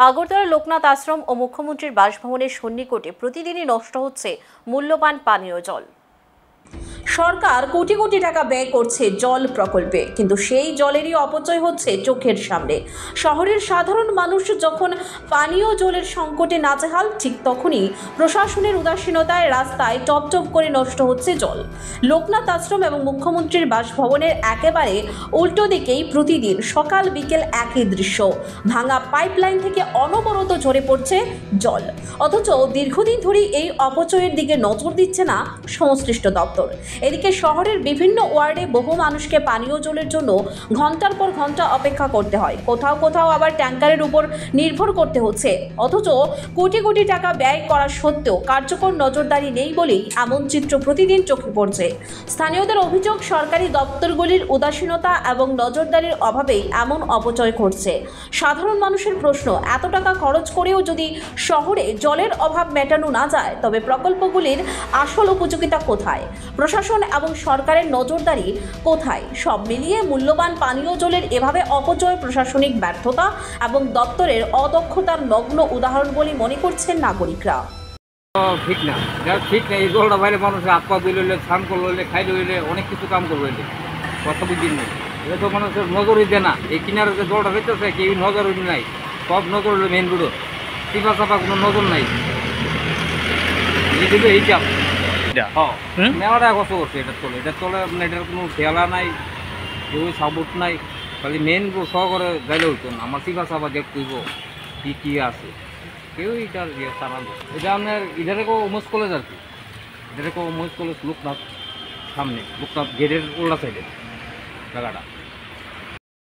আগরতলা লোকনাথ আশ্রম ও মুখ্যমন্ত্রীর বাসভবনের সন্নিকটে প্রতিদিনই নষ্ট হচ্ছে মূল্যবান পানীয় জল। সরকার কোটি কোটি টাকা ব্যয় করছে জল প্রকল্পে, কিন্তু সেই জলেরই অপচয় হচ্ছে চোখের সামনে। শহরের সাধারণ মানুষ যখন পানীয় জলের সংকটে নাজেহাল, ঠিক তখনই প্রশাসনের উদাসীনতায় রাস্তায় টপটপ করে নষ্ট হচ্ছে জল। লোকনাথ আশ্রম এবং মুখ্যমন্ত্রীর বাসভবনের একেবারে উল্টো দিকেই প্রতিদিন সকাল বিকেল একই দৃশ্য। ভাঙা পাইপলাইন থেকে অনবরত ঝরে পড়ছে জল, অথচ দীর্ঘদিন ধরেই এই অপচয়ের দিকে নজর দিচ্ছে না সংশ্লিষ্ট দপ্তর। এদিকে শহরের বিভিন্ন ওয়ার্ডে বহু মানুষকে পানীয় জলের জন্য ঘন্টার পর ঘন্টা অপেক্ষা করতে হয়, কোথাও কোথাও আবার ট্যাঙ্কারের উপর নির্ভর করতে হচ্ছে। অথচ কোটি কোটি টাকা ব্যয় করা সত্ত্বেও কার্যকর নজরদারি নেই বলেই এমন চিত্র প্রতিদিন চোখে পড়ছে। স্থানীয়দের অভিযোগ, সরকারি দপ্তরগুলির উদাসীনতা এবং নজরদারির অভাবেই এমন অপচয় ঘটছে। সাধারণ মানুষের প্রশ্ন, এত টাকা খরচ করেও যদি শহরে জলের অভাব মেটানো না যায়, তবে প্রকল্পগুলির আসল উপযোগিতা কোথায়? প্রশাসন এবং সরকারের নজরদারি কোথায়? সব মিলিয়ে মূল্যবান পানীয় জলের এভাবে অপচয় প্রশাসনিক ব্যর্থতা এবং দপ্তরের অদক্ষতার নগ্ন উদাহরণ বলে মনে করছেন নাগরিকরা। ঠিক না, ঠিক না। এই জলটা বাইরে মানুষের হাত পা ধুইলে, স্নান করলে, খাইলে হইলে, অনেক কিছু কাম করবে। কত বুঝিন নেই, এটা তো মানুষের নজরই দেয় না। এই কিনারে যে জলটা পেতেছে কেউ নজরই নাই, সব নজর হইলে মেন রোড, চিপা চাপা কোনো নজর নাই। এই চাপ মেলাটা কষ্ট করছে, এটা চলে মানে এটার কোনো ঠেলা নাই, কেউ সাপোর্ট নাই। খালি মেন সহকারে যাইলে হইতো না, আমার চিপা চাপা দেখতে হইব কী আছে, কেউ এটার ইয়ে চালান। এটা আপনার ইধারেকেও উমেশ কলেজ আর কি, ইধারেকেও উমেশ কলেজ লোকনাথ সামনে, লোকনাথ গেটের উল্টা সাইডে জায়গাটা।